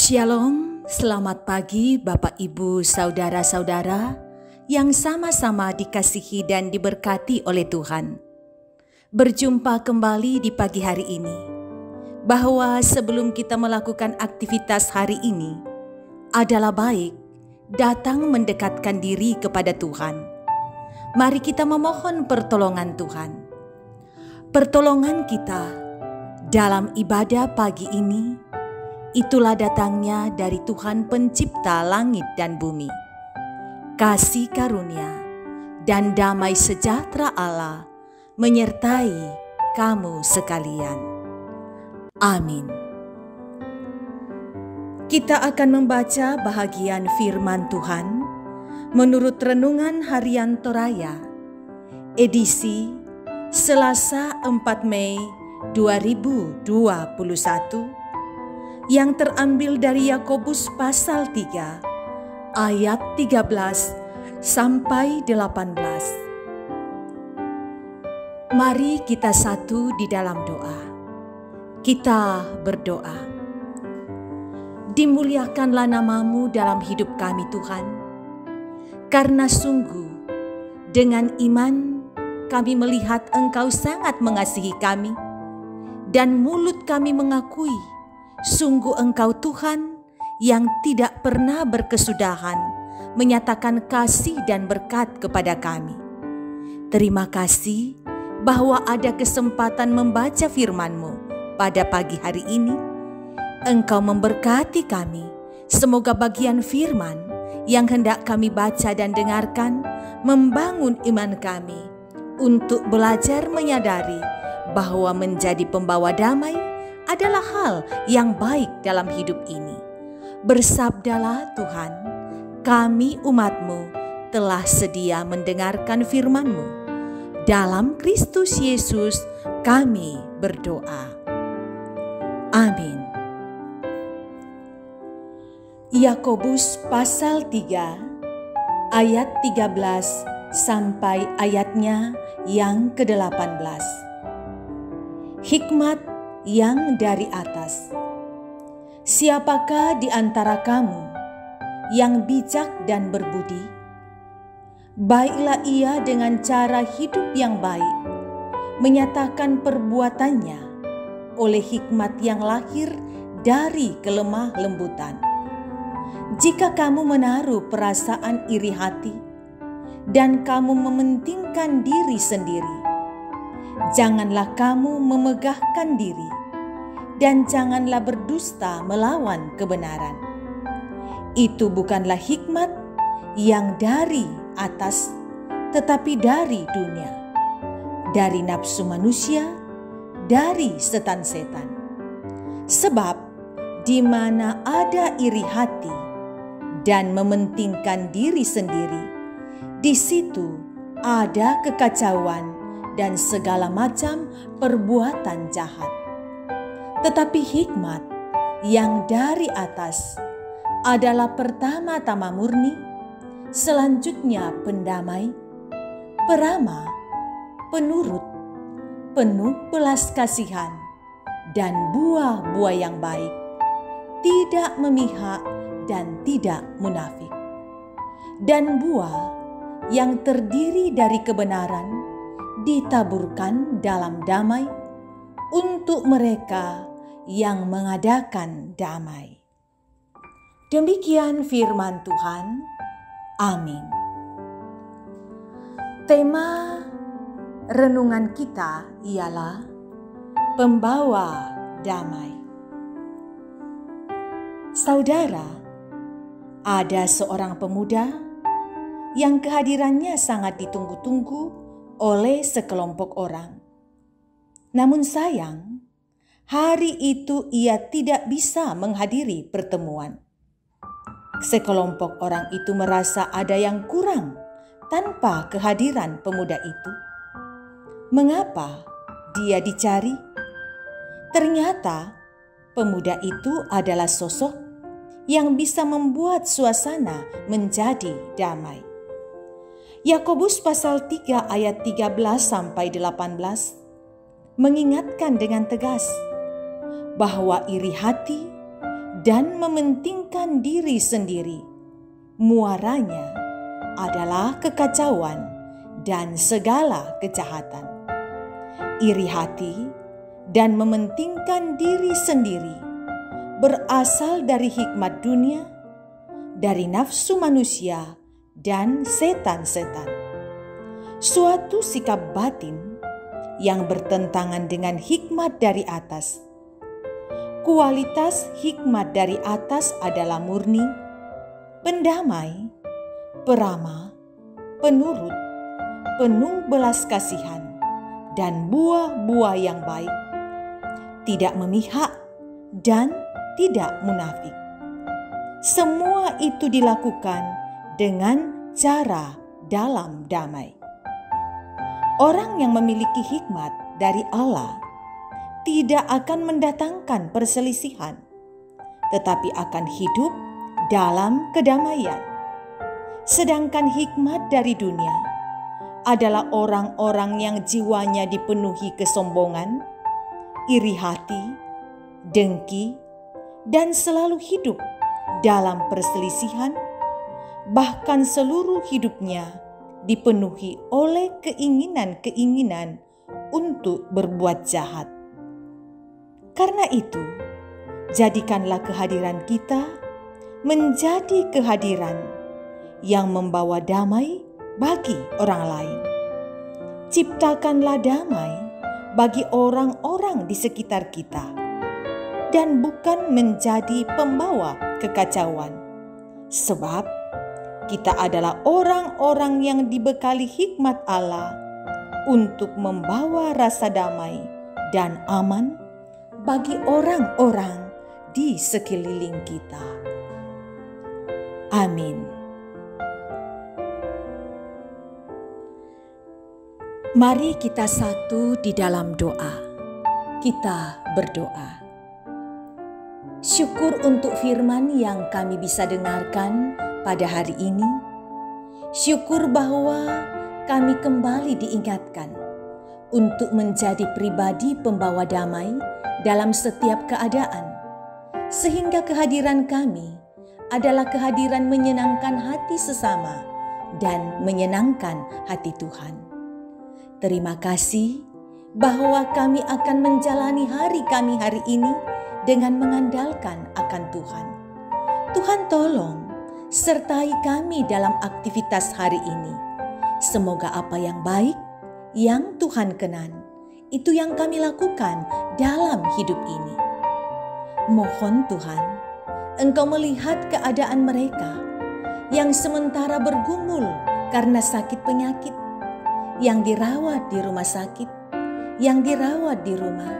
Shalom, selamat pagi Bapak Ibu Saudara-saudara yang sama-sama dikasihi dan diberkati oleh Tuhan. Berjumpa kembali di pagi hari ini, bahwa sebelum kita melakukan aktivitas hari ini, adalah baik datang mendekatkan diri kepada Tuhan. Mari kita memohon pertolongan Tuhan. Pertolongan kita dalam ibadah pagi ini, itulah datangnya dari Tuhan Pencipta langit dan bumi. Kasih karunia dan damai sejahtera Allah menyertai kamu sekalian. Amin. Kita akan membaca bahagian firman Tuhan menurut Renungan Harian Toraya, edisi Selasa 4 Mei 2021, yang terambil dari Yakobus pasal 3 ayat 13 sampai 18. Mari kita satu di dalam doa. Kita berdoa. Dimuliakanlah nama-Mu dalam hidup kami Tuhan, karena sungguh dengan iman kami melihat Engkau sangat mengasihi kami, dan mulut kami mengakui sungguh Engkau Tuhan yang tidak pernah berkesudahan menyatakan kasih dan berkat kepada kami. Terima kasih bahwa ada kesempatan membaca firman-Mu pada pagi hari ini. Engkau memberkati kami. Semoga bagian firman yang hendak kami baca dan dengarkan membangun iman kami untuk belajar menyadari bahwa menjadi pembawa damai adalah hal yang baik dalam hidup ini. Bersabdalah Tuhan, kami umat-Mu telah sedia mendengarkan firman-Mu. Dalam Kristus Yesus kami berdoa. Amin. Yakobus pasal 3 ayat 13 sampai ayatnya yang ke-18. Hikmat yang dari atas. Siapakah di antara kamu yang bijak dan berbudi? Baiklah ia dengan cara hidup yang baik, menyatakan perbuatannya oleh hikmat yang lahir dari kelemah lembutan. Jika kamu menaruh perasaan iri hati dan kamu mementingkan diri sendiri, janganlah kamu memegahkan diri, dan janganlah berdusta melawan kebenaran. Itu bukanlah hikmat yang dari atas, tetapi dari dunia, dari nafsu manusia, dari setan-setan. Sebab di mana ada iri hati dan mementingkan diri sendiri, di situ ada kekacauan dan segala macam perbuatan jahat. Tetapi hikmat yang dari atas adalah pertama-tama murni, selanjutnya pendamai, peramah, penurut, penuh belas kasihan, dan buah-buah yang baik, tidak memihak dan tidak munafik. Dan buah yang terdiri dari kebenaran ditaburkan dalam damai untuk mereka yang mengadakan damai. Demikian firman Tuhan. Amin. Tema renungan kita ialah pembawa damai. Saudara, ada seorang pemuda yang kehadirannya sangat ditunggu-tunggu oleh sekelompok orang. Namun sayang, hari itu ia tidak bisa menghadiri pertemuan. Sekelompok orang itu merasa ada yang kurang tanpa kehadiran pemuda itu. Mengapa dia dicari? Ternyata pemuda itu adalah sosok yang bisa membuat suasana menjadi damai. Yakobus pasal 3 ayat 13 sampai 18 mengingatkan dengan tegas bahwa iri hati dan mementingkan diri sendiri. Muaranya adalah kekacauan dan segala kejahatan. Iri hati dan mementingkan diri sendiri berasal dari hikmat dunia, dari nafsu manusia dan setan-setan. Suatu sikap batin yang bertentangan dengan hikmat dari atas. Kualitas hikmat dari atas adalah murni, pendamai, peramah, penurut, penuh belas kasihan, dan buah-buah yang baik, tidak memihak dan tidak munafik. Semua itu dilakukan dengan cara dalam damai. Orang yang memiliki hikmat dari Allah tidak akan mendatangkan perselisihan, tetapi akan hidup dalam kedamaian. Sedangkan hikmat dari dunia adalah orang-orang yang jiwanya dipenuhi kesombongan, iri hati, dengki, dan selalu hidup dalam perselisihan, bahkan seluruh hidupnya dipenuhi oleh keinginan-keinginan untuk berbuat jahat. Karena itu, jadikanlah kehadiran kita menjadi kehadiran yang membawa damai bagi orang lain. Ciptakanlah damai bagi orang-orang di sekitar kita dan bukan menjadi pembawa kekacauan. Sebab kita adalah orang-orang yang dibekali hikmat Allah untuk membawa rasa damai dan aman bagi orang-orang di sekeliling kita. Amin. Mari kita satu di dalam doa. Kita berdoa. Syukur untuk firman yang kami bisa dengarkan pada hari ini. Syukur bahwa kami kembali diingatkan untuk menjadi pribadi pembawa damai dalam setiap keadaan, sehingga kehadiran kami adalah kehadiran menyenangkan hati sesama dan menyenangkan hati Tuhan. Terima kasih bahwa kami akan menjalani hari kami hari ini dengan mengandalkan akan Tuhan. Tuhan tolong sertai kami dalam aktivitas hari ini. Semoga apa yang baik, yang Tuhan kenan, itu yang kami lakukan dalam hidup ini. Mohon Tuhan, Engkau melihat keadaan mereka yang sementara bergumul karena sakit penyakit, yang dirawat di rumah sakit, yang dirawat di rumah.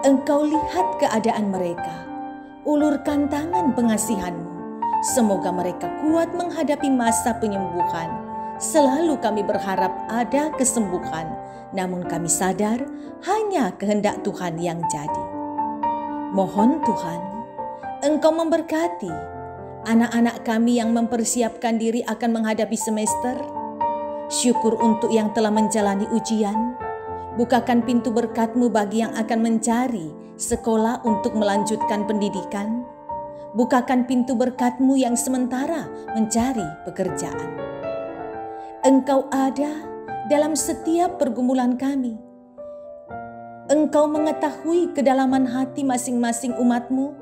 Engkau lihat keadaan mereka, ulurkan tangan pengasihan-Mu. Semoga mereka kuat menghadapi masa penyembuhan. Selalu kami berharap ada kesembuhan, namun kami sadar hanya kehendak Tuhan yang jadi. Mohon Tuhan, Engkau memberkati anak-anak kami yang mempersiapkan diri akan menghadapi semester. Syukur untuk yang telah menjalani ujian. Bukakan pintu berkat-Mu bagi yang akan mencari sekolah untuk melanjutkan pendidikan. Bukakan pintu berkat-Mu yang sementara mencari pekerjaan. Engkau ada dalam setiap pergumulan kami. Engkau mengetahui kedalaman hati masing-masing umat-Mu.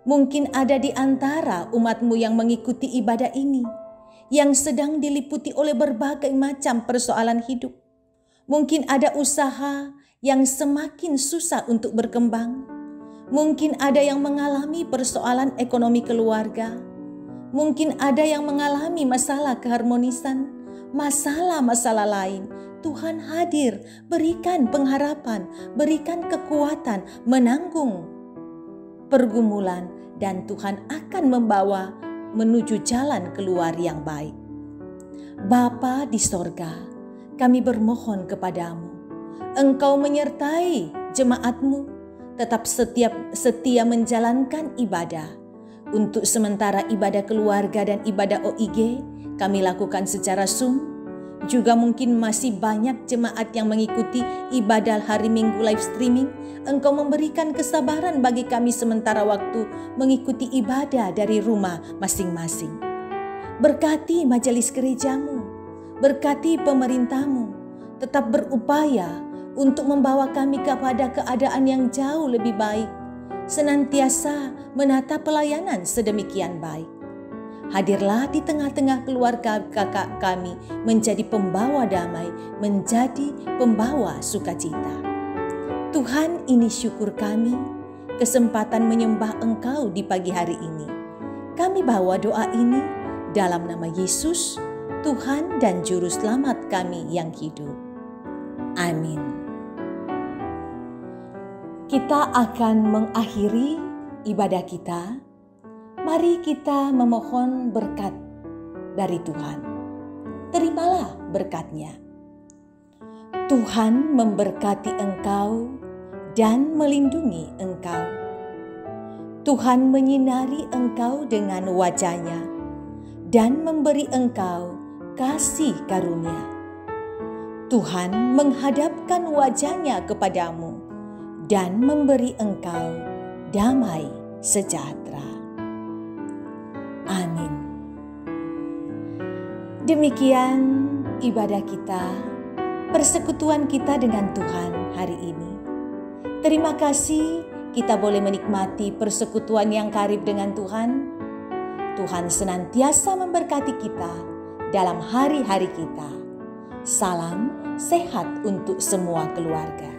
Mungkin ada di antara umat-Mu yang mengikuti ibadah ini, yang sedang diliputi oleh berbagai macam persoalan hidup. Mungkin ada usaha yang semakin susah untuk berkembang. Mungkin ada yang mengalami persoalan ekonomi keluarga. Mungkin ada yang mengalami masalah keharmonisan, masalah-masalah lain. Tuhan hadir, berikan pengharapan, berikan kekuatan, menanggung pergumulan, dan Tuhan akan membawa menuju jalan keluar yang baik. Bapa di sorga, kami bermohon kepadamu, Engkau menyertai jemaat-Mu, tetap setia menjalankan ibadah. Untuk sementara ibadah keluarga dan ibadah OIG kami lakukan secara Zoom. Juga mungkin masih banyak jemaat yang mengikuti ibadah hari Minggu live streaming. Engkau memberikan kesabaran bagi kami sementara waktu mengikuti ibadah dari rumah masing-masing. Berkati majelis gerejamu, berkati pemerintahmu, tetap berupaya untuk membawa kami kepada keadaan yang jauh lebih baik, senantiasa menata pelayanan sedemikian baik. Hadirlah di tengah-tengah keluarga kakak kami menjadi pembawa damai, menjadi pembawa sukacita. Tuhan, ini syukur kami, kesempatan menyembah Engkau di pagi hari ini. Kami bawa doa ini dalam nama Yesus, Tuhan dan Juru Selamat kami yang hidup. Amin. Kita akan mengakhiri ibadah kita. Mari kita memohon berkat dari Tuhan. Terimalah berkat-Nya. Tuhan memberkati engkau dan melindungi engkau. Tuhan menyinari engkau dengan wajah-Nya dan memberi engkau kasih karunia. Tuhan menghadapkan wajah-Nya kepadamu dan memberi engkau damai sejahtera. Amin. Demikian ibadah kita, persekutuan kita dengan Tuhan hari ini. Terima kasih kita boleh menikmati persekutuan yang karib dengan Tuhan. Tuhan senantiasa memberkati kita dalam hari-hari kita. Salam sehat untuk semua keluarga.